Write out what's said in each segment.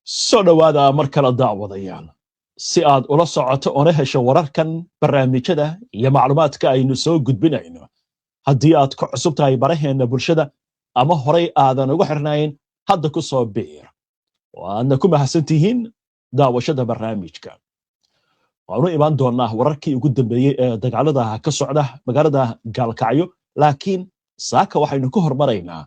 soo dhawaada mar kala daawadayaal si aad ula socoto ona hesho wararkan barnaamijyada iyo macluumaadka aynu soo gudbinayno haddii aad ku cusub tahay baraheena bulshada ama horay aadan ugu xirnayn hadda ku soo biir waadna ku mahadsantihiin daawashada barnaamijka waanu imaan doonaa wararkii ugu dambeeyey ee dagaalada ka socda magaalada gaalkacyo laakiin saaka waxaynu ku hormaraynaa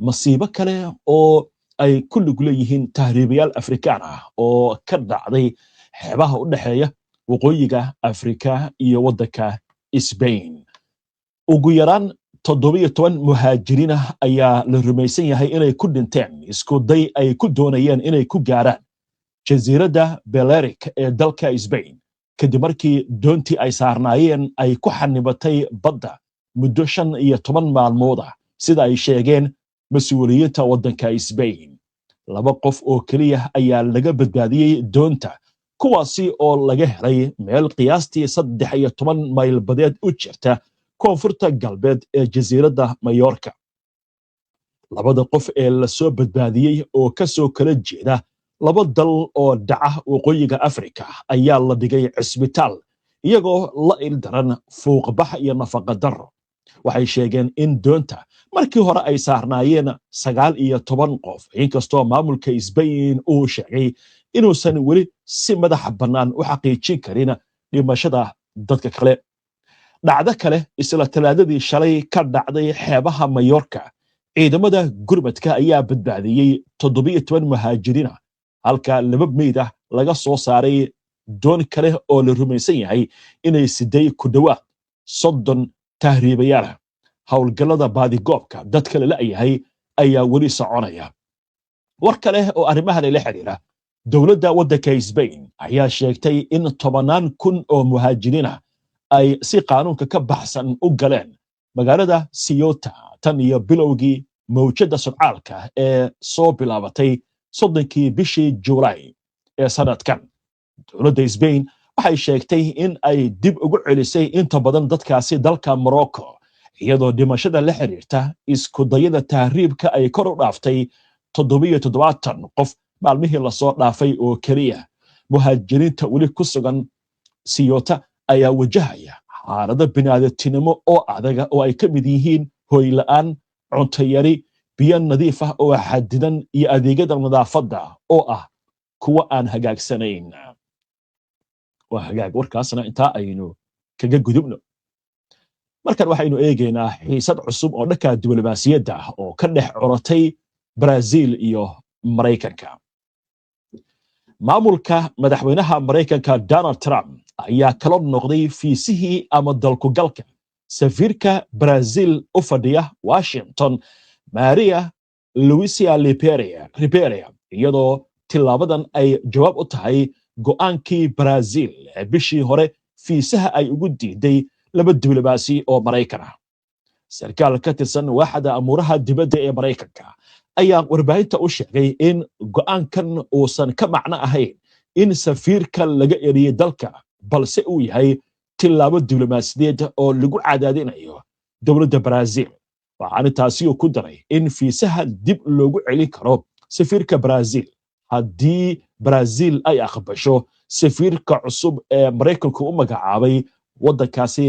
masiibo kale oo ay ku lug leeyihiin tahriibayaal afrikaan ah oo ka dhacday xeebaha u dhaxeeya waqooyiga Afrika iyo waddanka Spain ugu yaraan 17 muhaajiriin ah ayaa la rumaysan yahay inay ku dhinteen isku day ay ku doonayeen inay ku gaaraan jasiiradda Balearic ee dalka Spain kadib markii doontii ay saarnaayeen ay ku xanibatay badda muddo 15 maalmood ah sida ay sheegeen mas'uuliyiinta waddanka Spain laba qof oo kaliya ayaa laga badbaadiyay doonta kuwaasi oo laga helay meel qiyaastii 13 mayl badeed u jirta koonfurta galbeed ee jasiiradda Mallorca labada qof ee la soo badbaadiyay oo ka soo kala jeeda laba dal oo dhaca waqooyiga Afrika ayaa la dhigay cisbitaal iyagoo la ildaran fuuqbax iyo nafaqa darro waxay sheegeen in doonta markii hore ay saarnaayeen 19 qof inkastoo maamulka Spain uu sheegay inuusan weli si madax bannaan u xaqiijin karin dhimashada dadka kale dhacdo kale isla talaadadii shalay ka dhacday xeebaha Mallorca ciidamada gurmadka ayaa badbaadiyay 17 muhaajiriin halka laba meyd ah laga soo saaray doon kale oo la rumaysan yahay inay siday ku dhawaad 30 tahriibayaal hawlgallada baadigoobka dadka la yahay ayaa weli soconaya war kale oo arrimahan la xiriira dawladda waddanka Spain ayaa sheegtay in 10,000 oo muhaajiriin ay si qaanuunka ka baxsan u galeen magaalada Ceuta tan iyo bilowgii mowjada socdaalka ee soo bilaabatay 30kii bishii July ee sanadkan dawladda Spain waxay sheegtay in ay dib ugu celisay inta badan dadkaasi dalka Morocco iyadoo dhimashada la xiriirta isku dayada tahriibka ay kor u dhaaftay 77 qof maalmihii la soo dhaafay oo kaliya muhaajiriinta weli ku sugan Ceuta ayaa wajahaya xaalado bini'aadantinimo oo adag oo ay ka mid yihiin hoy la'aan cunto yari biyo nadiif ah oo xadidan iyo adeegyada nadaafadda oo ah kuwa aan hagaagsanayn waa hagaag warkaasna intaa aynu kaga gudubno markan waxaynu eegaynaa xiisad cusub oo dhanka diblomaasiyadda ah oo ka dhex coratay Brazil iyo Mareykanka maamulka madaxweynaha Mareykanka Donald Trump ayaa kala noqday fiisihii ama dalku galka safiirka Brazil u fadhiya Washington Maria Luisa Ribeiro iyadoo tilaabadan ay jawaab u tahay go'aankii Brazil ee bishii hore fiisaha ay ugu diiday laba diblomaasi oo Mareykan ah sarkaal ka tirsan waaxda amuuraha dibadda ee Mareykanka ayaa warbaahinta u sheegay in go'aankan uusan ka macno ahayn in safiirka laga eriyay dalka balse uu yahay tilaabo diblomaasiyadeed oo lagu cadaadinayo dawladda Brazil waxaana taasi ku daray in fiisaha dib loogu celin karo safiirka Brazil haddii Brazil ay aqbasho safiirka cusub ee Mareykanku u magacaabay waddankaasi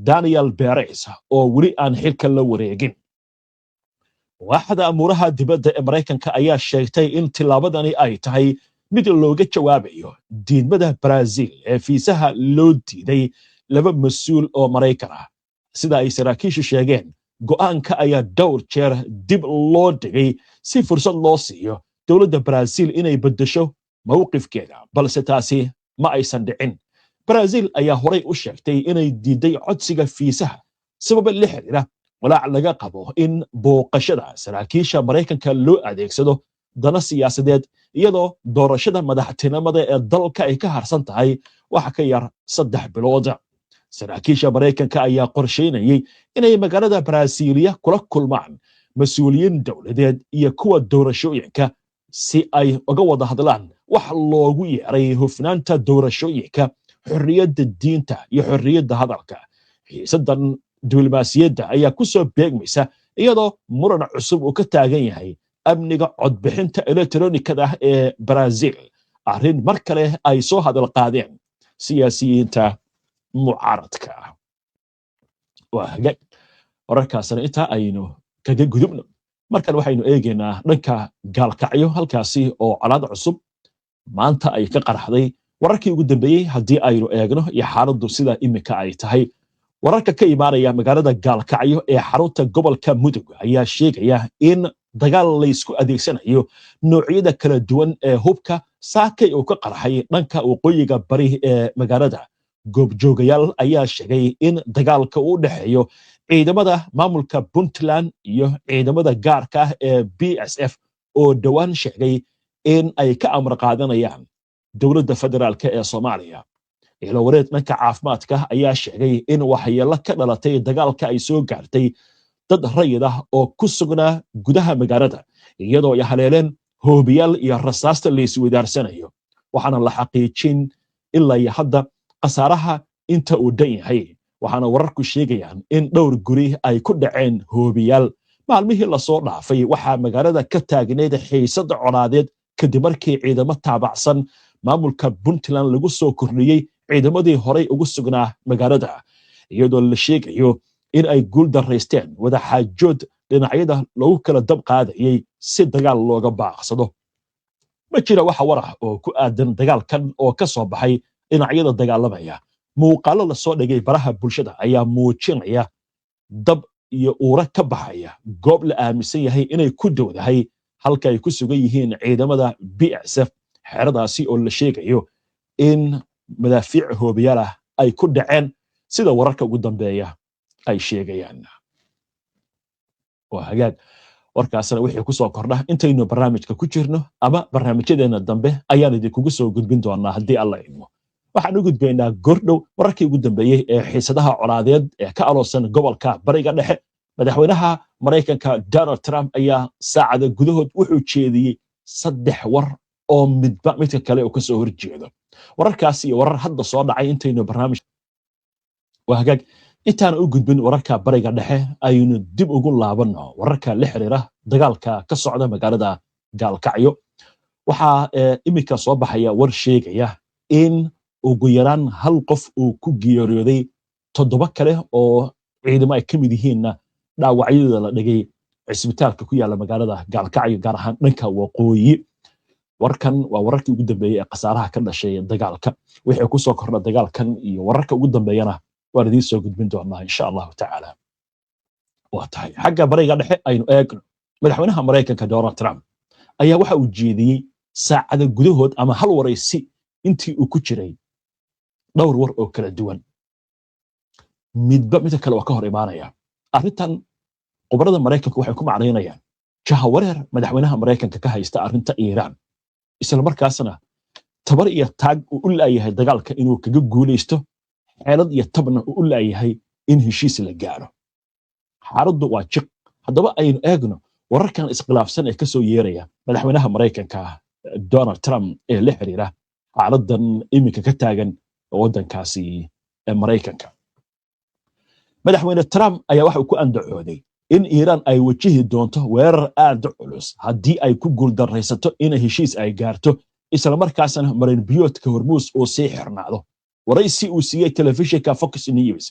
Daniel Perez oo weli aan xilka la wareegin waaxda amuuraha dibadda ee Mareykanka ayaa sheegtay in tilaabadani ay tahay mid looga jawaabayo diidmada Brazil ee fiisaha loo diiday laba mas'uul oo Mareykan ah sida ay saraakiishu sheegeen go'aanka ayaa dhowr jeer dib loo dhigay si fursad loo siiyo dawladda Brazil inay beddesho mowqifkeeda balse taasi ma aysan dhicin Brazil ayaa horay u sheegtay inay diiday codsiga fiisaha sabab la xiriira walaac laga qabo in booqashada saraakiisha Mareykanka loo adeegsado dana siyaasadeed iyadoo doorashada madaxtinimada ee dalka ay ka harsan tahay wax ka yar 3 bilood saraakiisha Mareykanka ayaa qorsheynayay inay magaalada Brasilia kula kulmaan mas'uuliyiin dawladeed iyo kuwa doorashooyinka si ay uga wada hadlaan wax loogu yeeray hufnaanta doorashooyinka xorriyadda diinta iyo xorriyadda hadalka xiisadan diblomaasiyadda ayaa ku soo beegmaysa iyadoo muran cusub uu ka taagan yahay amniga codbixinta elektronikada ee Brazil arrin mar kale ay soo hadal qaadeen siyaasiyiinta mucaaradka waa hagaag wararkaasna inta aynu kaga gudubno markan waxaynu eegaynaa dhanka gaalkacyo halkaasi oo colaad cusub maanta ay ka qarxday wararkii ugu dambeeyay haddii aynu eegno iyo xaaladdu sida imika ay tahay wararka ka imaanaya magaalada gaalkacyo ee xarunta gobolka mudug ayaa sheegaya in dagaal la isku adeegsanayo noocyada kala duwan ee hubka saakay uu ka qarxay dhanka waqooyiga bari ee magaalada goobjoogayaal ayaa sheegay in dagaalka uu dhexeeyo ciidamada maamulka Puntland iyo ciidamada gaarka ah ee BSF oo dhawaan sheegay in ay ka amar qaadanayaan dowladda federaalka ee Soomaaliya ilo wareed dhanka caafimaadka ayaa sheegay in waxyeello ka dhalatay dagaalka ay soo gaartay dad rayid ah oo ku sugnaa gudaha magaalada iyadoo ay haleeleen hoobiyaal iyo rasaasta la isweydaaranayo waxaana la xaqiijin ilaa iyo hadda qasaaraha inta uu dhan yahay waxaana wararku sheegayaan in dhowr guri ay ku dhaceen hoobiyaal maalmihii la soo dhaafay waxaa magaalada ka taagneed xiisad colaadeed kadib markii ciidamo taabacsan maamulka Puntland lagu soo kordhiyay ciidamadii horey ugu sugnaa magaalada iyadoo la sheegayo in ay guul daraysteen wada xaajood dhinacyada lagu kala dab qaadayay si dagaal looga baaqsado ma jira waxa war ah oo ku aadan dagaalkan oo ka soo baxay dhinacyada dagaalamaya muuqaalo la soo dhigay baraha bulshada ayaa muujinaya dab iyo uura ka baxaya goob la aaminsan yahay inay ku dowdahay halka ay ku sugan yihiin ciidamada BSF xeradaasi oo la sheegayo in madaafiic hoobiyaal ah ay ku dhaceen sida wararka ugu dambeeya ay sheegayaan waa hagaag warkaasna wixii ku soo kordha intaynu barnaamijka ku jirno ama barnaamijyadeena dambe ayaan idinkugu soo gudbin doonaa haddii alla idmo waxaan u gudbaynaa gordhow wararkii ugu dambeeyey ee xiisadaha colaadeed ee ka aloosan gobolka bariga dhexe madaxweynaha Mareykanka Donald Trump ayaa saacada gudahood wuxuu jeediyey 3 war oo midka kale oo ka soo horjeedo wararkaasi iyo warar hadda soo dhacay intaynu barnaamij waa hagaag intaan u gudbin wararka bariga dhexe aynu dib ugu laabano wararka la xiriira dagaalka ka socda magaalada gaalkacyo waxaa imika soo baxaya war sheegaya in ugu yaraan hal qof uu ku geeriyooday 7 kale oo ciidamo ay kamid yihiinna dhaawacyadooda la dhigay cisbitaalka ku yaala magaalada gaalkacyo gaar ahaan dhanka waqooyi warkan waa wararkii ugu dambeeyay ee qasaaraha ka dhashay dagaalka wixii ku soo kordha dagaalkan iyo wararka ugu dambeeyana waan idin soo gudbin doonaa insha Allah taala waa tahay xagga bariga dhexe aynu eegno madaxweynaha Mareykanka Donald Trump ayaa waxa uu jeediyey saacada gudahood ama hal waraysi intii uu ku jiray dhowr war oo kala duwan midba kale oo ka hor imaanaya arrintan qobarada Mareykanka waxay ku macnaynayaan jahawareer madaxweynaha Mareykanka ka haysta arrinta Iiraan isla markaasna tabar iyo taag uu u laayahay dagaalka inuu kaga guuleysto xeelad iyo tabna uu u laayahay in heshiis la gaaro xaaladdu waa jiq haddaba aynu eegno wararkan iskhilaafsan ee ka soo yeeraya madaxweynaha Mareykanka Donald Trump ee la xiriira xaaladan imika ka taagan waddankaasi ee Mareykanka madaxweyne Trump ayaa waxa uu ku andacooday in Iiraan ay wajihi doonto weerar aad u culus haddii ay ku guuldareysato in heshiis ay gaarto isla markaasna marin biyoodka Hormuz oo sii xirnaado waraysi uu siiyay telefishinka Fox News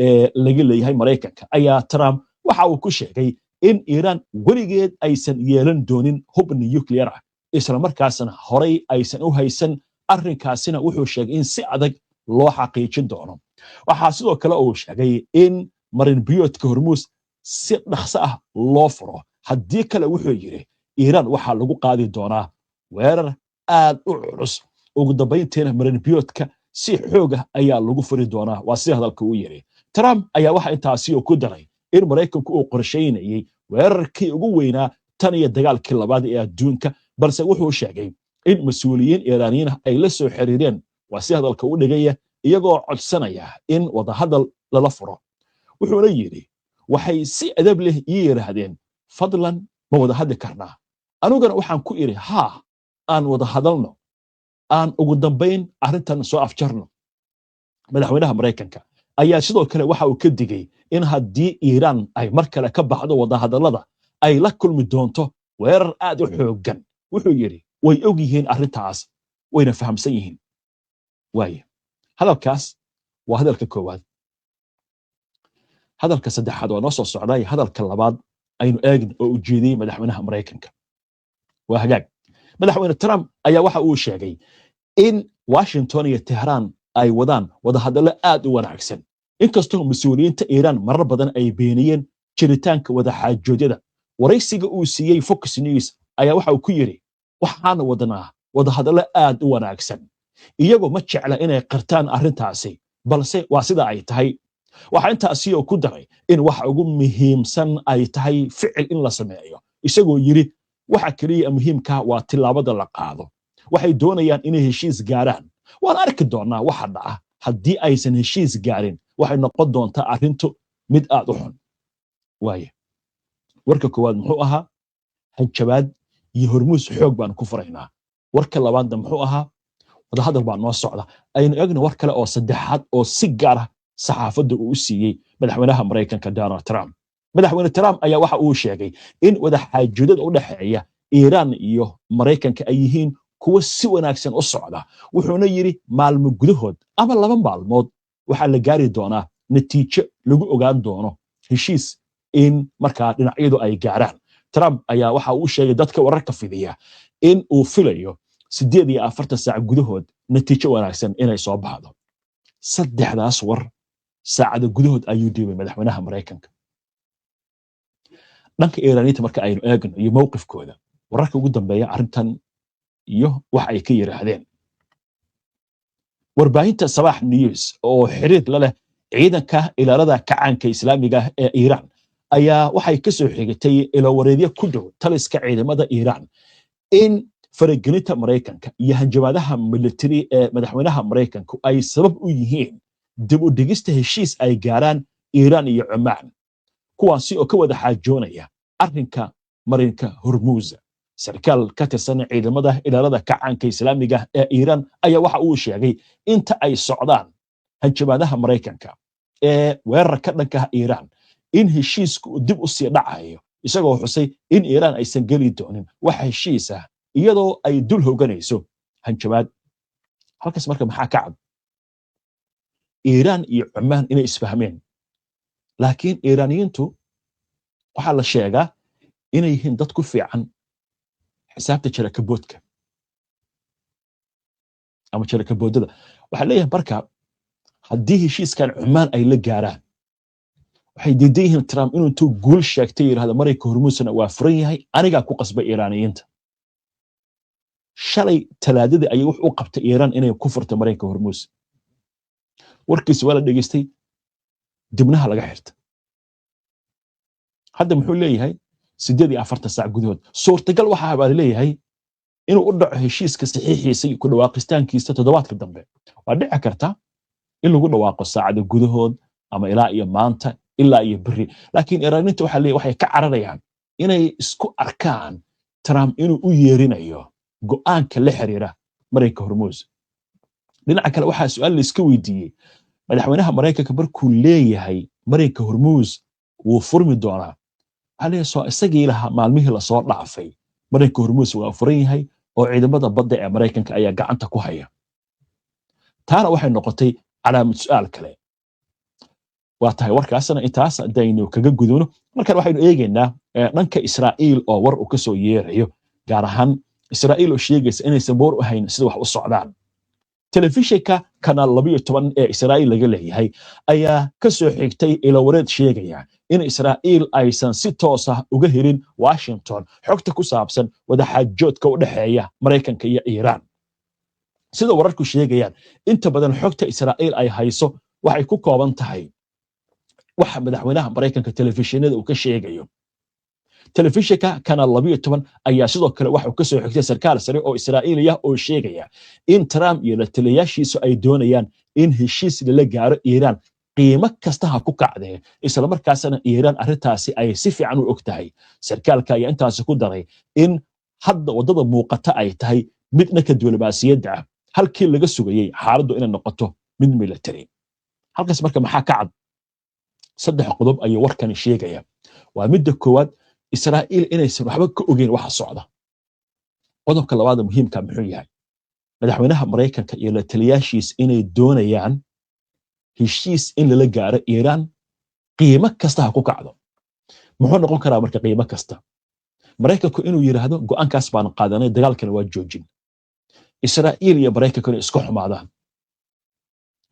ee laga leeyahay Mareykanka ayaa Trump waxa uu ku sheegay in Iiraan weligeed aysan yeelan doonin hub nuclear ah isla markaasna horay aysan u haysan arrinkaasina wuxuu sheegay in si adag loo xaqiijin doono waxa sidoo kale uu sheegay in marin biyoodka Hormuz si dhaqso ah loo furo haddii kale wuxuu yiri Iiraan waxa lagu qaadi doonaa weerar aad u culus ugu dambeyntiina marin biyoodka si xoog ah ayaa lagu furi doonaa waa si hadalka uu yiri Trump ayaa waxa intaasi ku daray in Mareykanku uu qorsheynayay weerarkii ugu weynaa tan iyo dagaalkii labaad ee adduunka balse wuxuu sheegay in mas'uuliyiin Iiraaniyiin ay la soo xiriireen waa si hadalka u dhigaya iyagoo codsanaya in wada hadal lala furo wuxuuna yiri waxay si adab leh yiraahdeen fadlan ma wada hadli karnaa anugana waxaan ku iri ha aan wada hadalno aan ugu dambeyn arrintan soo afjarno madaxweynaha Mareykanka ayaa sidoo kale waxa uu ka digay in haddii Iiraan ay mar kale ka baxdo wada hadallada ay la kulmi doonto weerar aad u xooggan wuxuu yidhi way og yihiin arrintaas wayna fahamsan yihiin waaye hadalkaas waa hadalka koowaad hadalka saddexaad waa noo soo socday hadalka labaad aynu eegno oo ujeediyey madaxweynaha Mareykanka waa hagaag madaxweyne Trump ayaa waxa uu sheegay in Washington iyo Tehran ay wadaan wadahadalo aad u wanaagsan inkastoo mas'uuliyiinta Iran marar badan ay beeniyeen jiritaanka wadaxaajoodyada waraysiga uu siiyey Fox News ayaa waxa uu ku yiri waxaan wadanaa wadahadalo aad u wanaagsan iyagoo ma jecla inay qirtaan arrintaasi balse waa sida ay tahay waxa intaasi oo ku daray in waxa ugu muhiimsan ay tahay ficil in la sameeyo isagoo yiri waxa kaliya muhiimka waa tilaabada la qaado waxay doonayaan inay heshiis gaaraan waan arki doonaa waxa dhaca haddii aysan heshiis gaarin waxay noqon doontaa arrintu mid aad u xun waaye warka koowaad muxuu ahaa hanjabaad iyo hormuus xoog baan ku furaynaa warka labaadna muxuu ahaa wadahadal baa noo socda aynu eegno war kale oo saddexaad oo si gaar ah saxaafadda uu siiyey madaxweynaha Mareykanka Donald Trump madaxweyne Trump ayaa waxa uu sheegay in wadaxaajoodada u dhaxeeya Iran iyo Mareykanka ay yihiin kuwa si wanaagsan u socda wuxuuna yiri maalmo gudahood ama 2 maalmood waxa la gaari doonaa natiijo lagu ogaan doono heshiis in markaa dhinacyadu ay gaaraan Trump ayaa waxa uu sheegay dadka wararka fidiya in uu filayo 48 saac gudahood natiijo wanaagsan inay soo baxdo saddexdaas war saacada gudahood ayuu dhiibay madaxweynaha Mareykanka dhanka Iiraaniyiinta marka aynu eegno iyo mowqifkooda wararka ugu dambeeya arrintan iyo wax ay ka yiraahdeen warbaahinta Sabah News oo xiriir la leh ciidanka ilaalada kacaanka islaamiga ee Iran ayaa waxay ka soo xigtay ilo wareedyo ku dhow taliska ciidamada Iran in faragelinta Mareykanka iyo hanjabaadaha military ee madaxweynaha Mareykanka ay sabab u yihiin dib u dhigista heshiis ay gaaraan Iran iyo Oman kuwaasi oo ka wada xaajoonaya arrinka marinka Hormuz sarkaal ka tirsan ciidamada ilaalada kacaanka islaamiga ee Iran ayaa waxa uu sheegay inta ay socdaan hanjabaadaha Mareykanka ee weerarka dhanka Iran in heshiisku dib u sii dhacayo isagoo xusay in Iran aysan gali doonin wax heshiis ah iyadoo ay dul hooganayso hanjabaad halkaas marka maxaa ka cad Iran iyo Oman inay isfahmeen laakiin Iiraaniyiintu waxa la sheegaa inay yihiin dad ku fiican xisaabta jarakaboodka ama jarakaboodada waxa leeyahay marka haddii heshiiskan Oman ay la gaaraan waxay diidan yihiin Trump inuu intuu guul sheegtay yiraahdo Mareykanka Hormuusna waa furan yahay aniga ku qasbay Iiraaniyiinta shalay talaadada ayay wax u qabtay Iran inay ku furto Mareykanka Hormuus warkiisa wala dhageystay dibnaha laga xirta hadda muxuu leeyahay 48 saac gudahood suurtagal waxa baa leeyahay inuu u dhaco heshiiska saxiixiisa ku dhawaaqistaankiisa toddobaadka dambe waa dhici karta in lagu dhawaaqo saacada gudahood ama ilaa iyo maanta ilaa iyo bari laakiin Iiraaniinta waxa leeyahay waxay ka cararayaan inay isku arkaan Trump inuu u yeerinayo go'aanka la xiriira Mareykanka Hormuus dhinaca kale waxa su'aal la iska weydiiyay madaxweynaha Mareykanka markuu leeyahay Mareykanka Hormuus wuu furmi doonaa عليه سو isagii laha maalmihii la soo dhaafay Mareykanka Hormuus waa furan yahay oo ciidamada badda ee Mareykanka ayaa gacanta ku haya taana waxay noqotay calaamad su'aal kale waa tahay warkaasna intaas dayno kaga gudubno markaan waxaynu eegaynaa dhanka Israa'iil oo war uu ka soo yeerayo gaar ahaan Israa'iil oo sheegaysa inaysan boor u hayn sida wax u socdaan telefishinka kanaal 12 ee Israa'iil laga leeyahay ayaa ka soo xigtay ilo wareed sheegaya in Israa'iil aysan si toos ah uga helin Washington xogta ku saabsan wadaxaajoodka u dhaxeeya Mareykanka iyo Iran sida wararku sheegayaan inta badan xogta Israa'iil ay hayso waxay ku kooban tahay waxa madaxweynaha Mareykanka telefishinada uu ka sheegayo telefishinka kanaal 12 ayaa sidoo kale waxa uu ka soo xigtay sarkaal sare oo Israa'iiliya oo sheegaya in Trump iyo la taliyaashiisu ay doonayaan in heshiis la gaaro Iran qiimo kasta ha ku kacdee isla markaasna Iran arrintaasi ay si fiican u ogtahay sarkaalka ayaa intaas ku daray in hadda wadada muuqata ay tahay midna ka diblomaasiyadda ah halkii laga sugayay xaaladdu inay noqoto mid military halkaas marka maxaa ka cad saddex qodob ayuu warkani sheegaya waa midda koowaad Israa'iil inaysan waxba ka ogeyn waxa socda. Qodobka labaad muhiimka muxuu yahay? Madaxweynaha Mareykanka iyo la taliyaashiis inay doonayaan heshiis in lala gaaro Iiraan qiimo kasta ha ku kacdo. Muxuu noqon karaa marka qiimo kasta? Mareykanku inuu yiraahdo go'aankaas baan qaadanay dagaalkana waa joojin. Israa'iil iyo Mareykanku isku xumaadaan.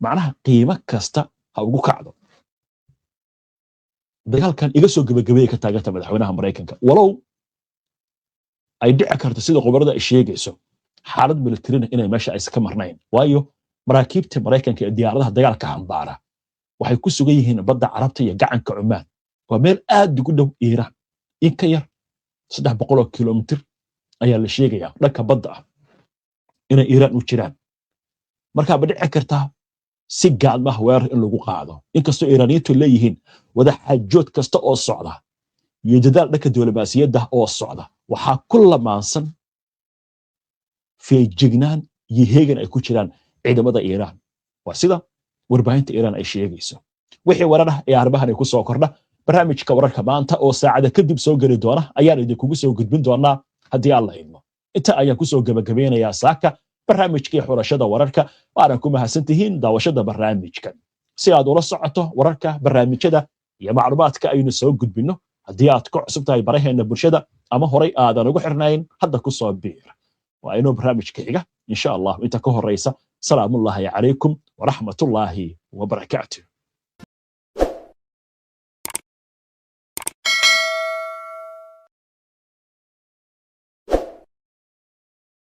macnaha qiimo kasta ha ugu kacdo. Dagaalkan iga soo gabagabeeyay ka taaganta madaxweynaha Mareykanka. Walow ay dhici karto sida qobarada ay sheegayso xaalad militarina inay meesha ay iska marnayn. Waayo maraakiibta Mareykanka ee diyaaradaha dagaalka xambaara waxay ku sugan yihiin badda Carabta iyo gacanka Cumaan. Waa meel aad ugu dhow Iiraan. In ka yar 300 kilomitir ayaa la sheegayaa dhanka badda ah inay Iiraan u jiraan. Marka ba dhici kartaa si gaalma weerar in lagu qaado. Inkastoo Iiraaniyiintu leeyihiin wada xajood kasta oo socda iyo dadaal dhanka diblomaasiyadda oo socda waxaa ku lamaansan feejignaan iyo heegan ay ku jiraan ciidamada Iiraan. Waa sida warbaahinta Iiraan ay sheegayso. Wixii warar ah ee arrimahan ay ku soo kordha barnaamijka wararka maanta oo saacada kadib soo geli doona ayaan idinkugu soo gudbin doonaa haddii Allah idmo. Inta ayaan ku soo gabagabeynayaa saaka barnaamijkii xulashada wararka. Waanan ku mahadsantihiin daawashada barnaamijkan. Si aad ula socoto wararka barnaamijyada iyo macluumaadka aynu soo gudbino haddii aad ku cusub tahay baraheena bulshada ama horay aadan ugu xirnayn hadda ku soo biir. waa inuu barnaamijka xiga insha Allah inta ka horeysa salaamullaahi calaykum wa rahmatullaahi wa barakaatuh.